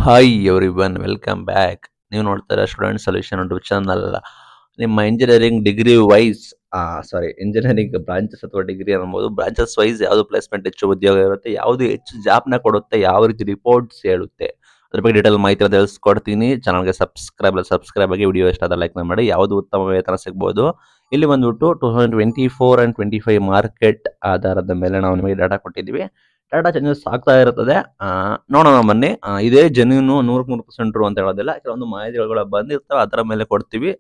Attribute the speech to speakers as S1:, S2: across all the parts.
S1: Hi everyone welcome back. ನೀವು ನೋಡ್ತಾರೆ student solution YouTube channel. ನಿಮ್ಮ engineering degree wise engineering branches ಅಥವಾ degree ಅನ್ಬೋದು, ಬ್ರಾಂಚಸ್ ವೈಸ್ ಯಾವುದು ಪ್ಲೇಸ್ಮೆಂಟ್ ಹೆಚ್ಚು ಉದ್ಯೋಗ ಇರುತ್ತೆ, ಯಾವುದು ಹೆಚ್ಚು ಜಾಬ್ನ ಕೊಡುತ್ತೆ, ಯಾವ ರೀತಿ ರಿಪೋರ್ಟ್ಸ್ ಹೇಳುತ್ತೆ, ಅದ್ರ ಬಗ್ಗೆ ಡೀಟೇಲ್ ಮಾಹಿತಿ ತಿಳಿಸ್ಕೊಡ್ತೀನಿ. ಚಾನಲ್ಗೆ ಸಬ್ಸ್ಕ್ರೈಬ್ ಆಗಿ, ವಿಡಿಯೋ ಇಷ್ಟ ಆದ ಲೈಕ್ ಮಾಡಿ. ಯಾವುದು ಉತ್ತಮ ವೇತನ ಸಿಗ್ಬೋದು, ಇಲ್ಲಿ ಬಂದ್ಬಿಟ್ಟು 2024 and 25 ಮಾರ್ಕೆಟ್ ಆಧಾರದ ಮೇಲೆ ನಾವು ನಿಮಗೆ ಡಾಟಾ ಕೊಟ್ಟಿದ್ದೀವಿ. ಡಾಟಾ ಚೇಂಜಸ್ ಆಗ್ತಾ ಇರುತ್ತದೆ. ನೋಡೋಣ ಬನ್ನಿ. ಇದೇ ಜೆನ್ಯೂನ್ 100% ಟ್ರೂ ಅಂತ ಹೇಳೋದಿಲ್ಲ. ಕೆಲವೊಂದು ಮಾಹಿತಿಗಳು ಬಂದಿರ್ತವೆ, ಅದರ ಮೇಲೆ ಕೊಡ್ತೀವಿ.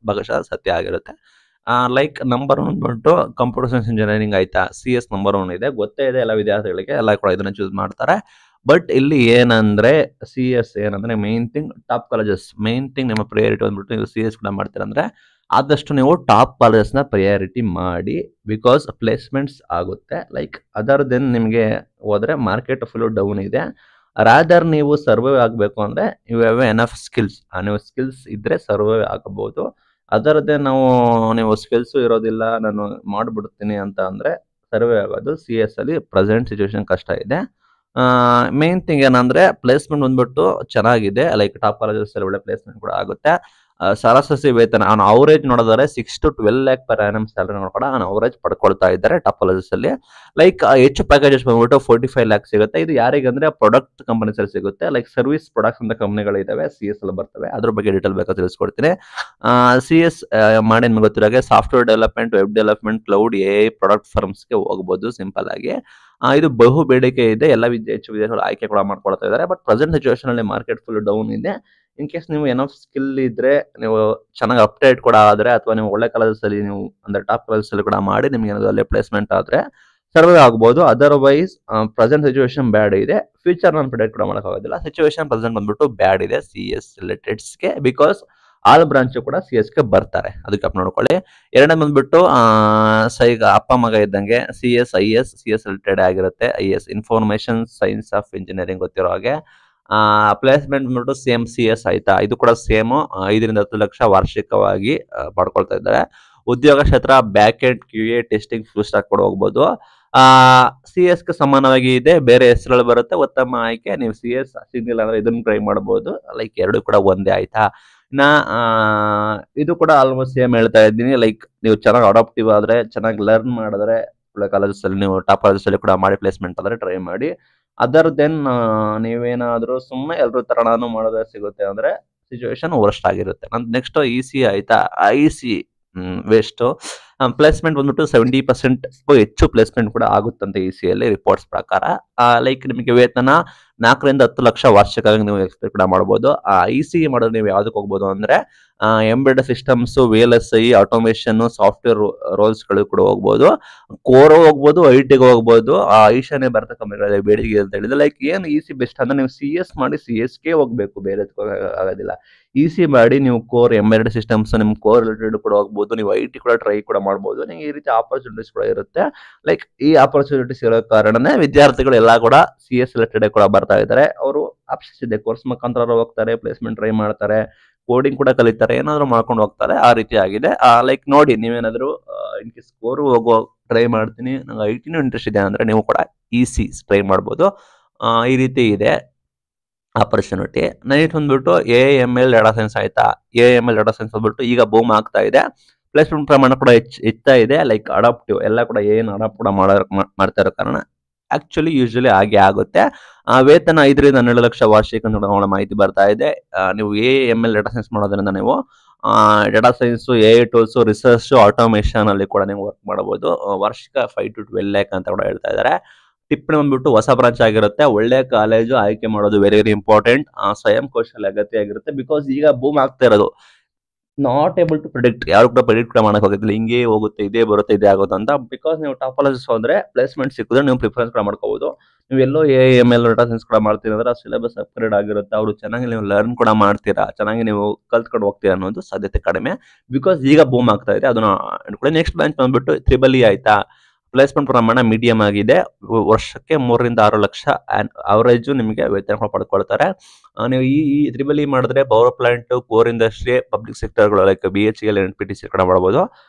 S1: ಭಾಗಶಃ ಸತ್ಯ ಆಗಿರುತ್ತೆ. ಲೈಕ್ ನಂಬರ್ 1 ಬಂದ್ಬಿಟ್ಟು ಕಂಪ್ಯೂಟರ್ ಸೈನ್ಸ್ ಇಂಜಿನಿಯರಿಂಗ್ ಆಯ್ತಾ, CS ನಂಬರ್ 1 ಇದೆ. ಗೊತ್ತೇ ಇದೆ ಎಲ್ಲ ವಿದ್ಯಾರ್ಥಿಗಳಿಗೆ, ಎಲ್ಲ ಕೂಡ ಇದನ್ನ ಚೂಸ್ ಮಾಡ್ತಾರೆ. ಬಟ್ ಇಲ್ಲಿ ಏನಂದ್ರೆ CS ಏನಂದ್ರೆ main thing top colleges, main thing ನಿಮ್ಮ ಪ್ರಯಾರಿಟಿ ಬಂದ್ಬಿಟ್ಟು ನೀವು CS ಕೂಡ ಮಾಡ್ತೀರಂದ್ರೆ ಆದಷ್ಟು ನೀವು ಟಾಪ್ ಕಾಲೇಜಸ್ನ ಪ್ರಯಾರಿಟಿ ಮಾಡಿ. ಬಿಕಾಸ್ ಪ್ಲೇಸ್ಮೆಂಟ್ಸ್ ಆಗುತ್ತೆ. ಲೈಕ್ ಅದರ್ ದೆನ್ ನಿಮಗೆ ಹೋದ್ರೆ ಮಾರ್ಕೆಟ್ ಫುಲ್ ಡೌನ್ ಇದೆ. ರಾದರ್ ನೀವು ಸರ್ವೈವ್ ಆಗಬೇಕು ಅಂದ್ರೆ ಯು ಹ್ಯಾವ್ ಎನಫ್ ಸ್ಕಿಲ್ಸ್. ನೀವು ಸ್ಕಿಲ್ಸ್ ಇದ್ರೆ ಸರ್ವೈವ್ ಆಗಬಹುದು. ಅದರದ್ದೇ ನೀವು ಸ್ಕಿಲ್ಸ್ ಇರೋದಿಲ್ಲ, ನಾನು ಮಾಡ್ಬಿಡ್ತೀನಿ ಅಂತ ಅಂದ್ರೆ ಸರ್ವೈವ್ ಆಗೋದು CS ಅಲ್ಲಿ ಪ್ರೆಸೆಂಟ್ ಸಿಚುವೇಶನ್ ಕಷ್ಟ ಇದೆ. ಮೇನ್ ಥಿಂಗ್ ಏನಂದ್ರೆ ಪ್ಲೇಸ್ಮೆಂಟ್ ಬಂದ್ಬಿಟ್ಟು ಚೆನ್ನಾಗಿದೆ. ಲೈಕ್ ಟಾಪ್ ಕಾಲೇಜಸ್ ಅಲ್ಲಿ ಒಳ್ಳೆ ಪ್ಲೇಸ್ಮೆಂಟ್ ಕೂಡ ಆಗುತ್ತೆ. ಸರಾಸರಿ ವೇತನ ಅವರೇಜ್ ನೋಡಿದ್ರೆ 6 to 12 lakh per annum salary ಕೂಡ ಅವರೇಜ್ ಪಡ್ಕೊಳ್ತಾ ಇದ್ದಾರೆ ಟಾಪ್ ಕಾಲೇಜಸ್ ಅಲ್ಲಿ. ಲೈಕ್ ಹೆಚ್ಚು ಪ್ಯಾಕೇಜಸ್ ಬಂದ್ಬಿಟ್ಟು 45 lakhs ಸಿಗುತ್ತೆ. ಇದು ಯಾರಿಗೆ ಅಂದ್ರೆ ಪ್ರಾಡಕ್ಟ್ ಕಂಪನೀಸ್ ಅಲ್ಲಿ ಸಿಗುತ್ತೆ. ಲೈಕ್ ಸರ್ವಿಸ್ ಪ್ರೊಡಕ್ಟ್ಸ್ ಅಂತ ಕಂಪನಿಗಳು ಇದಾವೆ, CS ಅಲ್ಲಿ ಬರ್ತವೆ. ಅದ್ರ ಬಗ್ಗೆ ಡೀಟೇಲ್ ಬೇಕಾದ್ರೆ ತಿಳಿಸ್ಕೊಡ್ತೀನಿ. CS ಮಾಡಿ ನಿಮ್ಗೆ ಗೊತ್ತಿರೋ software development, web development, cloud, AI product ಫರ್ಮ್ಸ್ಗೆ ಹೋಗಬಹುದು ಸಿಂಪಲ್ ಆಗಿ. ಇದು ಬಹು ಬೇಡಿಕೆ ಇದೆ. ಎಲ್ಲ ಹೆಚ್ಚು ವಿದ್ಯಾರ್ಥಿಗಳು ಆಯ್ಕೆ ಕೂಡ ಮಾಡ್ಕೊಳ್ತಾ ಇದ್ದಾರೆ. ಬಟ್ ಪ್ರೆಸೆಂಟ್ ಸಿಚುವೇಶನ್ ಅಲ್ಲಿ ಮಾರ್ಕೆಟ್ ಫುಲ್ ಡೌನ್ ಇದೆ. ಇನ್ ಕೇಸ್ ನೀವು ಏನೋ ಸ್ಕಿಲ್ ಇದ್ರೆ, ನೀವು ಚೆನ್ನಾಗಿ ಅಪ್ಡೇಟ್ ಕೂಡ ಆದ್ರೆ, ಅಥವಾ ನೀವು ಒಳ್ಳೆ ಕಾಲೇಜಸ್ ಅಲ್ಲಿ ನೀವು ಅಂದ್ರೆ ಟಾಪ್ ಕಾಲೇಜಸ್ ಅಲ್ಲಿ ಕೂಡ ಮಾಡಿ ನಿಮ್ಗೆ ಏನಾದ್ರು ಅಲ್ಲಿ ಪ್ಲೇಸ್ಮೆಂಟ್ ಆದ್ರೆ ಸರ್ವೇ ಆಗ್ಬೋದು. ಅದರ್ವೈಸ್ ಪ್ರೆಸೆಂಟ್ ಸಿಚುವೇಶನ್ ಬ್ಯಾಡ್ ಇದೆ. ಫ್ಯೂಚರ್ ನಾನು ಪ್ರಿಡಿಕ್ಟ್ ಕೂಡ ಮಾಡೋಕ್ಕಾಗೋದಿಲ್ಲ. ಸಿಚುವೇಶನ್ ಪ್ರೆಸೆಂಟ್ ಬಂದ್ಬಿಟ್ಟು ಬ್ಯಾಡ್ ಇದೆ CS ರಿಲೇಟೆಡ್ಸ್ಗೆ. ಬಿಕಾಸ್ ಆಲ್ ಬ್ರಾಂಚ್ ಕೂಡ CSಗೆ ಬರ್ತಾರೆ, ಅದಕ್ಕೆ ಅಪ್ ನೋಡ್ಕೊಳ್ಳಿ. ಎರಡನೇ ಬಂದ್ಬಿಟ್ಟು ಈಗ ಅಪ್ಪ ಮಗ ಇದ್ದಂಗೆ CS ರಿಲೇಟೆಡ್ ಆಗಿರುತ್ತೆ. IS information science of engineering ಗೊತ್ತಿರೋ ಹಾಗೆ. ಪ್ಲೇಸ್ಮೆಂಟ್ ಬಂದ್ಬಿಟ್ಟು ಸೇಮ್ CS ಆಯ್ತಾ, ಇದು ಕೂಡ ಸೇಮ್ 5 ರಿಂದ 10 ಲಕ್ಷ ವಾರ್ಷಿಕವಾಗಿ ಪಡ್ಕೊಳ್ತಾ ಇದ್ದಾರೆ. ಉದ್ಯೋಗ ಕ್ಷೇತ್ರ back end QA testing full stack ಕೂಡ ಹೋಗ್ಬೋದು. CSಗೆ ಸಮಾನವಾಗಿ ಇದೆ, ಬೇರೆ ಹೆಸರುಗಳು ಬರುತ್ತೆ. ಉತ್ತಮ ಆಯ್ಕೆ. ನೀವು CS ಸಿಗ್ಲಿಲ್ಲ ಅಂದ್ರೆ ಇದನ್ನ ಟ್ರೈ ಮಾಡಬಹುದು. ಲೈಕ್ ಎರಡು ಕೂಡ ಒಂದೇ ಆಯ್ತಾ. ಇನ್ನ ಇದು ಕೂಡ ಆಲ್ಮೋಸ್ಟ್ ಸೇಮ್ ಹೇಳ್ತಾ ಇದ್ದೀನಿ. ಲೈಕ್ ನೀವು ಚೆನ್ನಾಗಿ ಅಡಾಪ್ಟಿವ್ ಆದ್ರೆ, ಚೆನ್ನಾಗಿ ಲರ್ನ್ ಮಾಡಿದ್ರೆ, ಒಳ್ಳೆ ಕಾಲೇಜಸ್ ಅಲ್ಲಿ ನೀವು ಟಾಪ್ ಕಾಲೇಜಸ್ ಅಲ್ಲಿ ಕೂಡ ಮಾಡಿ ಪ್ಲೇಸ್ಮೆಂಟ್ ಆದ್ರೆ ಟ್ರೈ ಮಾಡಿ. ಅದರ್ ದೆನ್ ನೀವೇನಾದ್ರೂ ಸುಮ್ಮನೆ ಎಲ್ರೂ ತರಣಾನು ಮಾಡೋದೇ ಸಿಗುತ್ತೆ ಅಂದ್ರೆ ಸಿಚುವೇಶನ್ ವರ್ಸ್ಟ್ ಆಗಿರುತ್ತೆ. ನೆಕ್ಸ್ಟ್ EC ಆಯ್ತಾ, IC ವೇಸ್ಟ್. ಪ್ಲೇಸ್ಮೆಂಟ್ ಬಂದ್ಬಿಟ್ಟು 70% ಹೆಚ್ಚು ಪ್ಲೇಸ್ಮೆಂಟ್ ಕೂಡ ಆಗುತ್ತಂತೆ EC ಅಲ್ಲಿ ರಿಪೋರ್ಟ್ಸ್ ಪ್ರಕಾರ. ಲೈಕ್ ನಿಮಗೆ ವೇತನ 4 ರಿಂದ 10 ಲಕ್ಷ ವಾರ್ಷಿಕವಾಗಿ ನೀವು ಎಕ್ಸ್ಪೆಕ್ಟ್ ಕೂಡ ಮಾಡ್ಬೋದು. IC ಮಾಡೋದು ನೀವು ಯಾವ್ದಕ್ಕೆ ಹೋಗ್ಬೋದು ಅಂದ್ರೆ embedded systems, VLSI, automation, software roles ಗಳು ಕೂಡ ಹೋಗ್ಬೋದು. ಕೋರ್ ಹೋಗ್ಬೋದು, IT ಗೆ ಹೋಗ್ಬೋದು. ಈಶಾನ್ಯ ಭಾರತ ಕಂಪನಿಗಳ ಬೇಡಿಕೆ ಅಂತ ಹೇಳಿದ್ರೆ ಲೈಕ್ ಏನು EC ಬೆಸ್ಟ್ ಅಂದ್ರೆ ನೀವು CS ಮಾಡಿ CSಗೆ ಹೋಗ್ಬೇಕು, ಬೇರೆ ಆಗೋದಿಲ್ಲ. EC ಮಾಡಿ ನೀವು ಕೋರ್ ಎಂಬೆಡೆಡ್ ಸಿಸ್ಟಮ್ಸ್, ನಿಮ್ ಕೋರ್ ರಿಲೇಟೆಡ್ ಕೂಡ ಹೋಗ್ಬೋದು. ನೀವು IT ಕೂಡ ಟ್ರೈ ಕೂಡ ಮಾಡ್ಬೋದು. ನಿಮಗೆ ಈ ರೀತಿ ಆಪರ್ಚುನಿಟೀಸ್ ಕೂಡ ಇರುತ್ತೆ. ಲೈಕ್ ಈ ಆಪರ್ಚುನಿಟೀಸ್ ಇರೋ ಕಾರಣನೇ ವಿದ್ಯಾರ್ಥಿಗಳು ಎಲ್ಲ ಕೂಡ CS ರಿಲೇಟೆಡ್ ಕೂಡ ಬರ್ತಾ ಇದ್ದಾರೆ. ಅವರು ಆಪ್ಷನ್ಸ್ ಇದೆ, ಕೋರ್ಸ್ ಮುಖಾಂತರ ಹೋಗ್ತಾರೆ, ಪ್ಲೇಸ್ಮೆಂಟ್ ಟ್ರೈ ಮಾಡ್ತಾರೆ, ಕೋಡಿಂಗ್ ಕೂಡ ಕಲಿತಾರೆ, ಏನಾದ್ರು ಮಾಡ್ಕೊಂಡು ಹೋಗ್ತಾರೆ. ಆ ರೀತಿ ಆಗಿದೆ. ಲೈಕ್ ನೋಡಿ, ನೀವೇನಾದ್ರು ಇನ್ ಕೇಸ್ ಕೋರ್ ಹೋಗೋ ಟ್ರೈ ಮಾಡ್ತೀನಿ, ನಂಗೆ ITನೂ ಇಂಟ್ರೆಸ್ಟ್ ಇದೆ ಅಂದ್ರೆ ನೀವು ಕೂಡ EC ಟ್ರೈ ಮಾಡ್ಬೋದು. ಈ ರೀತಿ ಇದೆ ಆಪರ್ಚುನಿಟಿ. ನೆಕ್ಸ್ಟ್ ಬಂದ್ಬಿಟ್ಟು AML ಡಾಟಾ ಸೈನ್ಸ್ ಆಯ್ತಾ. AML ಡಾಟಾ ಸೈನ್ಸ್ ಬಂದ್ಬಿಟ್ಟು ಈಗ ಬೂಮ್ ಆಗ್ತಾ ಇದೆ. ಪ್ಲೇಸ್ಮೆಂಟ್ ಪ್ರಮಾಣ ಕೂಡ ಹೆಚ್ಚುತ್ತಾ ಇದೆ. ಲೈಕ್ ಅಡಾಪ್ಟಿವ್ ಎಲ್ಲ ಕೂಡ ಏನು ಅಡಾಪ್ಟ್ ಕೂಡ ಮಾಡ್ತಾ ಇರೋ ಕಾರಣ ಆಕ್ಚುಲಿ ಯೂಶಲಿ ಹಾಗೆ ಆಗುತ್ತೆ. ವೇತನ 5 ರಿಂದ 12 ಲಕ್ಷ ವಾರ್ಷಿಕ ಅಂತ ಮಾಹಿತಿ ಬರ್ತಾ ಇದೆ. ನೀವು AML ಡಾಟಾ ಸೈನ್ಸ್ ಮಾಡೋದ್ರಿಂದ ನೀವು data science, AI tools, research, automation ಅಲ್ಲಿ ಕೂಡ ನೀವು ವರ್ಕ್ ಮಾಡಬಹುದು. ವಾರ್ಷಿಕ 5 to 12 lakh ಅಂತ ಕೂಡ ಹೇಳ್ತಾ ಇದ್ದಾರೆ. ಟಿಪ್ಪಣಿ ಬಂದ್ಬಿಟ್ಟು ಹೊಸ ಬ್ರಾಂಚ್ ಆಗಿರುತ್ತೆ. ಒಳ್ಳೆ ಕಾಲೇಜು ಆಯ್ಕೆ ಮಾಡೋದು ವೆರಿ ವೆರಿ ಇಂಪಾರ್ಟೆಂಟ್. ಸ್ವಯಂ ಕೌಶಲ್ಯ ಅಗತ್ಯ ಆಗಿರುತ್ತೆ. ಬಿಕಾಸ್ ಈಗ ಬೂಮ್ ಆಗ್ತಾ ಇರೋದು. ನಾಟ್ ಏಬಲ್ ಟು ಪ್ರಿಡಿಕ್ಟ್, ಯಾರು ಕೂಡ ಪ್ರಿಡಿಕ್ಟ್ ಕೂಡ ಮಾಡಕ್ ಹೋಗೋದಿಲ್ಲ, ಹಿಂಗೆ ಹೋಗುತ್ತೆ, ಇದೇ ಬರುತ್ತೆ, ಇದೇ ಆಗುತ್ತೆ ಅಂತ. ಬಿಕಾಸ್ ನೀವು ಟಾಪ್ ಕಾಲೇಜಸ್ ಹೋದ್ರೆ ಪ್ಲೇಸ್ಮೆಂಟ್ ಸಿಕ್ಕಿದ್ರೆ ನೀವು ಪ್ರಿಫರೆನ್ಸ್ ಕೂಡ ಮಾಡ್ಕೋಬಹುದು. ನೀವು ಎಲ್ಲೋ AML ಡಾಟಾ ಸೈನ್ಸ್ ಕೂಡ ಮಾಡ್ತೀರಾ ಅಂದ್ರೆ ಆ ಸಿಲೆಬಸ್ ಅಪ್ಗ್ರೇಡ್ ಆಗಿರುತ್ತೆ. ಅವರು ಚೆನ್ನಾಗಿ ನೀವು ಲರ್ನ್ ಕೂಡ ಮಾಡ್ತೀರಾ, ಚೆನ್ನಾಗಿ ನೀವು ಕಲ್ತ್ಕೊಂಡು ಹೋಗ್ತೀರಾ ಅನ್ನೋದು ಸಾಧ್ಯತೆ ಕಡಿಮೆ. ಬಿಕಾಸ್ ಈಗ ಬೂಮ್ ಆಗ್ತಾ ಇದೆ, ಅದನ್ನ ಕೂಡ. ನೆಕ್ಸ್ಟ್ ಬ್ರಾಂಚ್ ಬಂದ್ಬಿಟ್ಟು EEE ಆಯ್ತಾ. ಪ್ಲೇಸ್ಮೆಂಟ್ ಪ್ರಮಾಣ ಮೀಡಿಯಂ ಆಗಿದೆ. ವರ್ಷಕ್ಕೆ 3 ರಿಂದ 6 ಲಕ್ಷ ಅವರೇಜ್ ನಿಮಗೆ ವೇತನ ಪಡ್ಕೊಳ್ತಾರೆ. ನೀವು ಈ EEE ಮಾಡಿದ್ರೆ power plant, core industry, public ಸೆಕ್ಟರ್ಗಳು ಲೈಕ್ BHEL, NPTC ಕೂಡ ಮಾಡಬಹುದು.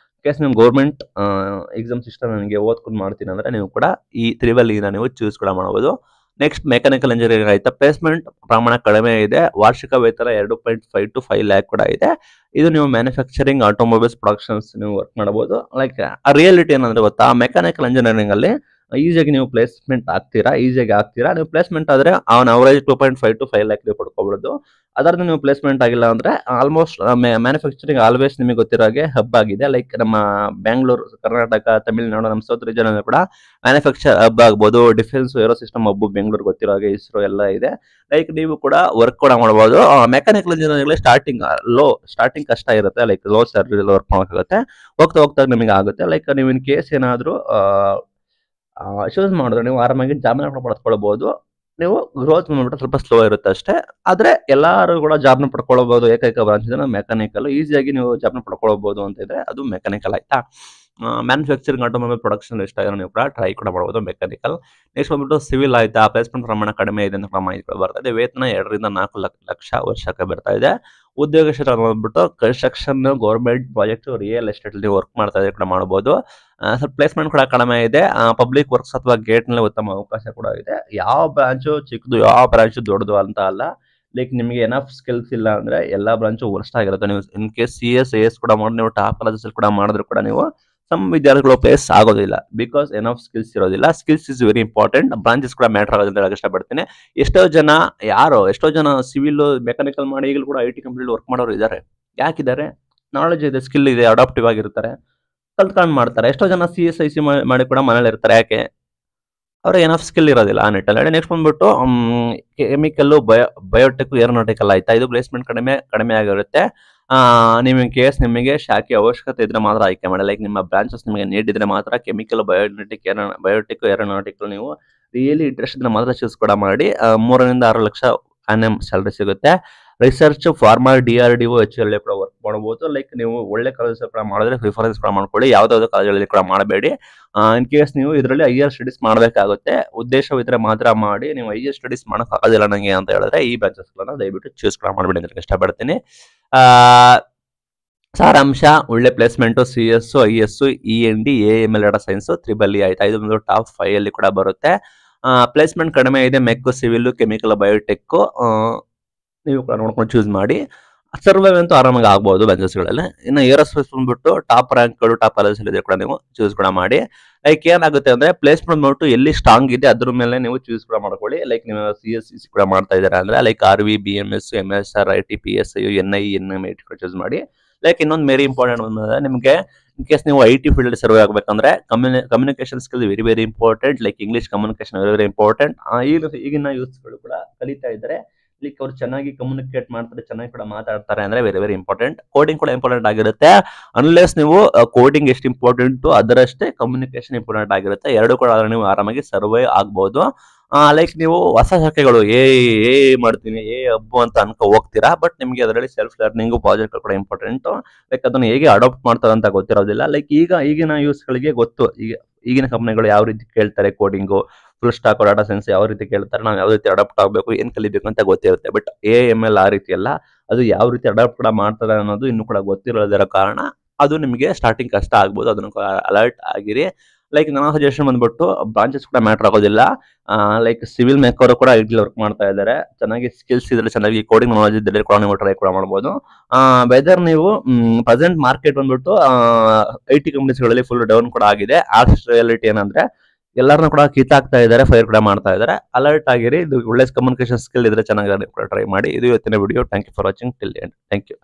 S1: ಕೇಸ್ ನೀವು ಗೌರ್ಮೆಂಟ್ ಎಕ್ಸಾಮ್ ಸಿಸ್ಟಮ್ ನನಗೆ ಓದ್ಕೊಂಡು ಮಾಡ್ತೀನಿ ಅಂದ್ರೆ ನೀವು ಕೂಡ ಈ EEE ನೀವು ಚೂಸ್ ಕೂಡ ಮಾಡಬಹುದು. ನೆಕ್ಸ್ಟ್ ಮೆಕ್ಯಾನಿಕಲ್ ಇಂಜಿನಿಯರಿಂಗ್ ಆಯ್ತಾ, ಪ್ಲೇಸ್ಮೆಂಟ್ ಪ್ರಮಾಣ ಕಡಿಮೆ ಇದೆ, ವಾರ್ಷಿಕ ವೇತನ 2.5 to 5 ಲ್ಯಾಕ್ ಕೂಡ ಇದೆ. ಇದು ನೀವು ಮ್ಯಾನುಫ್ಯಾಕ್ಚರಿಂಗ್ ಆಟೋಮೊಬೈಲ್ಸ್ ಪ್ರೊಡಕ್ಷನ್ಸ್ ನೀವು ವರ್ಕ್ ಮಾಡಬಹುದು. ಲೈಕ್ ಆ ರಿಯಾಲಿಟಿ ಏನಂದ್ರೆ ಗೊತ್ತಾ, ಮೆಕ್ಯಾನಿಕಲ್ ಇಂಜಿನಿಯರಿಂಗ್ ಅಲ್ಲಿ ಈಸಿಯಾಗಿ ನೀವು ಪ್ಲೇಸ್ಮೆಂಟ್ ಈಸಿಯಾಗಿ ಆಗ್ತೀರಾ. ನೀವು ಪ್ಲೇಸ್ಮೆಂಟ್ ಆದ್ರೆ ಅವನ್ ಅವರೇಜ್ 2.5 to 5 ಲ್ಯಾಕ್ ನೀವು ಪಡ್ಕೋಬಹುದು. ಅದರಿಂದ ನೀವು ಪ್ಲೇಸ್ಮೆಂಟ್ ಆಗಿಲ್ಲ ಅಂದ್ರೆ ಆಲ್ಮೋಸ್ಟ್ ಮ್ಯಾನುಫ್ಯಾಕ್ಚರಿಂಗ್ ಆಲ್ವೇಸ್ ನಿಮಗೆ ಗೊತ್ತಿರೋ ಹಾಗೆ ಹಬ್ ಆಗಿದೆ. ಲೈಕ್ ನಮ್ಮ ಬ್ಯಾಂಗ್ಳೂರ್, ಕರ್ನಾಟಕ, ತಮಿಳುನಾಡು, ನಮ್ಮ ಸೌತ್ ರೀಜನ್ ಕೂಡ ಮ್ಯಾನುಫ್ಯಾಕ್ಚರ್ ಹಬ್ ಆಗ್ಬೋದು. Defence aero system hub Bengaluru ಗೊತ್ತಿರೋ ಹಾಗೆ, ಇಸ್ರೋ ಎಲ್ಲ ಇದೆ. ಲೈಕ್ ನೀವು ಕೂಡ ವರ್ಕ್ ಕೂಡ ಮಾಡಬಹುದು. ಮೆಕ್ಯಾನಿಕಲ್ ಇಂಜಿನಿಯರಿಂಗ್ ಸ್ಟಾರ್ಟಿಂಗ್ ಕಷ್ಟ ಇರುತ್ತೆ. ಲೈಕ್ ಲೋ ಸ್ಯಾಲರಿ ವರ್ಕ್ ಮಾಡೋಕ್ಕಾಗುತ್ತೆ. ಹೋಗ್ತಾ ಹೋಗ್ತಾ ನಿಮಗೆ ಆಗುತ್ತೆ. ಲೈಕ್ ನೀವು ಇನ್ ಕೇಸ್ ಏನಾದ್ರು ಚೂಸ್ ಮಾಡಿದ್ರೆ ನೀವು ಆರಾಮಾಗಿ ಜಾಬ್ನ ಪಡ್ಕೊಳ್ಬಹುದು. ನೀವು ಗ್ರೋತ್ ಬಂದ್ಬಿಟ್ಟು ಸ್ವಲ್ಪ ಸ್ಲೋ ಇರುತ್ತೆ ಅಷ್ಟೇ. ಆದ್ರೆ ಎಲ್ಲರೂ ಕೂಡ ಜಾಬ್ನ ಪಡ್ಕೊಳ್ಬಹುದು. ಏಕೈಕ ಬ್ರಾಂಚ್ ಇದೆ ಮೆಕ್ಯಾನಿಕಲ್. ಈಸಿಯಾಗಿ ನೀವು ಜಾಬ್ನ ಪಡ್ಕೊಳ್ಬಹುದು ಅಂತ ಇದ್ರೆ ಅದು ಮೆಕ್ಯಾನಿಕಲ್ ಆಯ್ತಾ. ಮ್ಯಾನುಫ್ಯಾಕ್ಚರಿಂಗ್ ಆಟೋಮೊಬೈಲ್ ಪ್ರೊಡಕ್ಷನ್ ಇಷ್ಟ ಆಗಿರೋ ನೀವು ಕೂಡ ಟ್ರೈ ಕೂಡ ಮಾಡಬಹುದು ಮೆಕ್ಯಾನಿಕಲ್. ನೆಕ್ಸ್ಟ್ ಬಂದ್ಬಿಟ್ಟು ಸಿವಿಲ್ ಆಯ್ತಾ, ಪ್ಲೇಸ್ಮೆಂಟ್ ಪ್ರಮಾಣ ಕಡಿಮೆ ಇದೆ ಅಂತ ಮಾಹಿತಿಗಳು ಬರ್ತಾ ಇದೆ. ವೇತನ 2 ರಿಂದ 4 ಲಕ್ಷ ವರ್ಷಕ್ಕೆ ಬರ್ತಾ ಇದೆ. ಉದ್ಯೋಗ ಕ್ಷೇತ್ರ ಬಂದ್ಬಿಟ್ಟು construction, government project, real estate ಅಲ್ಲಿ ವರ್ಕ್ ಮಾಡ್ತಾ ಇದೆ ಕೂಡ ಮಾಡಬಹುದು. ಸ್ವಲ್ಪ ಪ್ಲೇಸ್ಮೆಂಟ್ ಕೂಡ ಕಡಿಮೆ ಇದೆ. ಪಬ್ಲಿಕ್ ವರ್ಕ್ಸ್ ಅಥವಾ ಗೇಟ್ ನಲ್ಲಿ ಉತ್ತಮ ಅವಕಾಶ ಕೂಡ ಇದೆ. ಯಾವ ಬ್ರಾಂಚು ಚಿಕ್ಕದು, ಯಾವ ಬ್ರಾಂಚು ದೊಡ್ಡದು ಅಂತ ಅಲ್ಲ. ಲೈಕ್ ನಿಮಗೆ ಎನಫ್ ಸ್ಕಿಲ್ಸ್ ಇಲ್ಲ ಅಂದ್ರೆ ಎಲ್ಲಾ ಬ್ರಾಂಚು ವರ್ಸ್ಟ್ ಆಗಿರುತ್ತೆ. ನೀವು ಇನ್ ಕೇಸ್ CS, AS ಕೂಡ ಮಾಡಿ ನೀವು ಟಾಪ್ ಕಾಲೇಜಸ್ ಕೂಡ ಮಾಡಿದ್ರು ಕೂಡ ನೀವು ಸಮ್ ವಿದ್ಯಾರ್ಥಿಗಳು ಪ್ಲೇಸ್ ಆಗೋದಿಲ್ಲ. ಬಿಕಾಸ್ ಎನಫ್ ಸ್ಕಿಲ್ಸ್ ಇರೋದಿಲ್ಲ. Skills is very important. Branches ಕೂಡ ಮ್ಯಾಟರ್ ಆಗೋದು ಅಂತ ಹೇಳಕ್ ಇಷ್ಟಪಡ್ತೀನಿ. ಎಷ್ಟೋ ಜನ ಸಿವಿಲ್, ಮೆಕ್ಯಾನಿಕಲ್ ಮಾಡಿ ಈಗಲೂ ಕೂಡ IT ಕಂಪ್ನಿಲಿ ವರ್ಕ್ ಮಾಡೋರು ಇದ್ದಾರೆ. ಯಾಕಿದ್ದಾರೆ? ನಾಲೆಜ್ ಇದೆ, ಸ್ಕಿಲ್ ಇದೆ, ಅಡಾಪ್ಟಿವ್ ಆಗಿರ್ತಾರೆ, ಕಲ್ತ್ಕೊಂಡು ಮಾಡ್ತಾರೆ. ಎಷ್ಟೋ ಜನ CS, IC ಮಾಡಿ ಕೂಡ ಮನೇಲಿ ಇರ್ತಾರೆ. ಯಾಕೆ? ಅವ್ರಿಗೆ ಎನಫ್ ಸ್ಕಿಲ್ ಇರೋದಿಲ್ಲ ಆ ನಿಟ್ಟಲ್ಲಿ. ನೆಕ್ಸ್ಟ್ ಬಂದ್ಬಿಟ್ಟು ಕೆಮಿಕಲ್, ಬಯೋಟೆಕ್, ಏರೋನಾಟಿಕಲ್ ಆಯ್ತಾ, ಇದು ಪ್ಲೇಸ್ಮೆಂಟ್ ಕಡಿಮೆ ಆಗಿರುತ್ತೆ. ನೀವು ಇನ್ ಕೇಸ್ ನಿಮಗೆ ಶಾಖೆ ಅವಶ್ಯಕತೆ ಇದ್ರೆ ಮಾತ್ರ ಆಯ್ಕೆ ಮಾಡಿ. ಲೈಕ್ ನಿಮ್ಮ ಬ್ರಾಂಚಸ್ ನಿಮಗೆ ನೀಡಿದ್ರೆ ಮಾತ್ರ ಕೆಮಿಕಲ್, ಬಯೋಟೆಕ್, ಏರೋನಾಟಿಕಲ್ ನೀವು ರಿಯಲಿ ಇಂಟ್ರೆಸ್ಟ್ ಇದ್ರೆ ಮಾತ್ರ ಚೂಸ್ ಕೂಡ ಮಾಡಿ. 3 ರಿಂದ 6 ಲಕ್ಷ annum ಸ್ಯಾಲರಿ ಸಿಗುತ್ತೆ. ರಿಸರ್ಚ್, ಫಾರ್ಮಾ, DRDO, HLA ಕೂಡ ವರ್ಕ್ ಮಾಡಬಹುದು. ಲೈಕ್ ನೀವು ಒಳ್ಳೆ ಕಾಲೇಜ್ ಕೂಡ ಮಾಡಿದ್ರೆ ಪ್ರಿಫರೆನ್ಸ್ ಕೂಡ ಮಾಡ್ಕೊಳ್ಳಿ. ಯಾವ್ದಾವ್ದು ಕಾಲೇಜಲ್ಲಿ ಕೂಡ ಮಾಡಬೇಡಿ. ಇನ್ ಕೇಸ್ ನೀವು ಇದರಲ್ಲಿ ಹೈಯರ್ ಸ್ಟಡೀಸ್ ಮಾಡಬೇಕಾಗುತ್ತೆ, ಉದ್ದೇಶವಿದ್ರೆ ಮಾತ್ರ ಮಾಡಿ. ನೀವು ಹೈಯರ್ ಸ್ಟಡೀಸ್ ಮಾಡಕ್ ಆಗೋದಿಲ್ಲ ನನಗೆ ಅಂತ ಹೇಳಿದ್ರೆ ಈ ಬ್ರಾಂಚಸ್ಗಳನ್ನ ದಯವಿಟ್ಟು ಚೂಸ್ ಕೂಡ ಮಾಡಬೇಡಿ ಅಂತ ಇಷ್ಟಪಡ್ತೀನಿ. ಸಾರಾಂಶ: ಒಳ್ಳೆ placement CS, IS, END, AML data science, EEE ಆಯ್ತಾ, ಇದು ಒಂದು ಟಾಪ್ 5 ಅಲ್ಲಿ ಕೂಡ ಬರುತ್ತೆ. ಪ್ಲೇಸ್ಮೆಂಟ್ ಕಡಿಮೆ ಇದೆ. ಮೆಕ್, ಸಿವಿಲ್, ಕೆಮಿಕಲ್, ಬಯೋಟೆಕ್ ನೀವು ಕೂಡ ನೋಡ್ಕೊಂಡು ಚೂಸ್ ಮಾಡಿ. ಸರ್ವೈವ್ ಅಂತೂ ಆರಾಮಾಗಿ ಆಗ್ಬಹುದು ಬ್ರಾಂಚಸ್ಗಳಲ್ಲಿ. ಇನ್ನು ಏರೋಸ್ಪೇಸ್ ಬಂದ್ಬಿಟ್ಟು ಟಾಪ್ ರ್ಯಾಂಕ್ಗಳು, ಟಾಪ್ ಕಾಲೇಜ್ ಇದೆ ಕೂಡ ನೀವು ಚೂಸ್ ಕೂಡ ಮಾಡಿ. ಲೈಕ್ ಏನಾಗುತ್ತೆ ಅಂದ್ರೆ ಪ್ಲೇಸ್ಮೆಂಟ್ ಬಂದ್ಬಿಟ್ಟು ಎಲ್ಲಿ ಸ್ಟ್ರಾಂಗ್ ಇದೆ ಅದ್ರ ಮೇಲೆ ನೀವು ಚೂಸ್ ಕೂಡ ಮಾಡ್ಕೊಳ್ಳಿ. ಲೈಕ್ ನೀವು CS, CC ಕೂಡ ಮಾಡ್ತಾ ಇದ್ದೀರಾ ಅಂದ್ರೆ like RV, BMS, MSR, IT, PSI, NI, NMIT ಕೂಡ ಚೂಸ್ ಮಾಡಿ. ಲೈಕ್ ಇನ್ನೊಂದು ವೆರಿ ಇಂಪಾರ್ಟೆಂಟ್ ಬಂದ್ರೆ ನಿಮಗೆ ಇನ್ ಕೇಸ್ ನೀವು IT ಫೀಲ್ಡ್ ಸರ್ವೆ ಆಗಬೇಕಂದ್ರೆ communication skill very very important. Like English communication very very important. ಈಗಿನ ಯೂತ್ಸ್ಗಳು ಕೂಡ ಕಲಿತಾ ಇದ್ದಾರೆ. ಲೈಕ್ ಅವ್ರು ಚೆನ್ನಾಗಿ ಕಮ್ಯುನಿಕೇಟ್ ಮಾಡ್ತಾರೆ, ಚೆನ್ನಾಗಿ ಕೂಡ ಮಾತಾಡ್ತಾರೆ ಅಂದ್ರೆ ವೆರಿ ವೆರಿ ಇಂಪಾರ್ಟೆಂಟ್. ಕೋಡಿಂಗ್ ಕೂಡ ಇಂಪಾರ್ಟೆಂಟ್ ಆಗಿರುತ್ತೆ. ಅನ್ಲೆಸ್ ನೀವು ಕೋಡಿಂಗ್ ಎಷ್ಟು ಇಂಪಾರ್ಟೆಂಟ್ ಅದರಷ್ಟೇ ಕಮ್ಯುನಿಕೇಶನ್ ಇಂಪಾರ್ಟೆಂಟ್ ಆಗಿರುತ್ತೆ. ಎರಡು ಕೂಡ ಆದ್ರೆ ನೀವು ಆರಾಮಾಗಿ ಸರ್ವೇ ಆಗ್ಬಹುದು. ಲೈಕ್ ನೀವು ಹೊಸ ಶಾಖೆಗಳು ಮಾಡ್ತೀನಿ, ಹಬ್ಬು ಅಂತ ಅನ್ಕೊ ಹೋಗ್ತೀರಾ. ಬಟ್ ನಿಮ್ಗೆ ಅದರಲ್ಲಿ ಸೆಲ್ಫ್ ಲರ್ನಿಂಗ್, ಪ್ರಾಜೆಕ್ಟ್ ಕೂಡ ಇಂಪಾರ್ಟೆಂಟ್. ಲೈಕ್ ಅದನ್ನ ಹೇಗೆ ಅಡಾಪ್ಟ್ ಮಾಡ್ತಾರೆ ಅಂತ ಗೊತ್ತಿರೋದಿಲ್ಲ. ಲೈಕ್ ಈಗಿನ ಯೂಸ್ಗಳಿಗೆ ಗೊತ್ತು, ಈಗಿನ ಕಂಪನಿಗಳು ಯಾವ ರೀತಿ ಕೇಳ್ತಾರೆ, coding, full stack, data science ಯಾವ ರೀತಿ ಕೇಳ್ತಾರೆ, ನಾವು ಯಾವ ರೀತಿ ಅಡಾಪ್ಟ್ ಆಗಬೇಕು, ಏನ್ ಕಲಿಬೇಕು ಅಂತ ಗೊತ್ತಿರುತ್ತೆ. ಬಟ್ AML ಆ ರೀತಿ ಅಲ್ಲ. ಅದು ಯಾವ ರೀತಿ ಅಡಾಪ್ಟ್ ಕೂಡ ಮಾಡ್ತಾರೆ ಅನ್ನೋದು ಇನ್ನೂ ಕೂಡ ಗೊತ್ತಿರೋದರ ಕಾರಣ ಅದು ನಿಮಗೆ ಸ್ಟಾರ್ಟಿಂಗ್ ಕಷ್ಟ ಆಗ್ಬೋದು. ಅದನ್ನು ಅಲರ್ಟ್ ಆಗಿರಿ. ಲೈಕ್ ನನ್ನ ಸಜೆಷನ್ ಬಂದ್ಬಿಟ್ಟು ಬ್ರಾಂಚಸ್ ಕೂಡ ಮ್ಯಾಟರ್ ಆಗೋದಿಲ್ಲ. ಲೈಕ್ ಸಿವಿಲ್ ಮೇಕರ್ ಕೂಡ ಇಲ್ಲಿ ವರ್ಕ್ ಮಾಡ್ತಾ ಇದ್ದಾರೆ. ಚೆನ್ನಾಗಿ ಸ್ಕಿಲ್ಸ್ ಇದ್ರೆ, ಚೆನ್ನಾಗಿ ಕೋಡಿಂಗ್ ನಾಲೆಜ್ ಇದ್ರೆ ಕೂಡ ನೀವು ಟ್ರೈ ಕೂಡ ಮಾಡ್ಬೋದು. ವೆದರ್ ನೀವು ಪ್ರೆಸೆಂಟ್ ಮಾರ್ಕೆಟ್ ಬಂದ್ಬಿಟ್ಟು IT ಕಂಪನೀಸ್ಗಳಲ್ಲಿ ಫುಲ್ ಡೌನ್ ಕೂಡ ಆಗಿದೆ. ಆರ್ಟ್ಸ್ ರಿಯಾಲಿಟಿ ಏನಂದ್ರೆ ಎಲ್ಲರನ್ನೂ ಕೂಡ ಕಿತ್ತಾಕ್ತಾ ಇದ್ದಾರೆ, ಫೈರ್ ಕೂಡ ಮಾಡ್ತಾ ಇದ್ದಾರೆ. ಅಲರ್ಟ್ ಆಗಿರಿ. ಇದು ಒಳ್ಳೆ ಕಮ್ಯುನಿಕೇಶನ್ ಸ್ಕಿಲ್ ಇದ್ರೆ ಚೆನ್ನಾಗಿ ಟ್ರೈ ಮಾಡಿ. ಇದು ಇವತ್ತಿನ video. Thank you for watching till end. Thank you.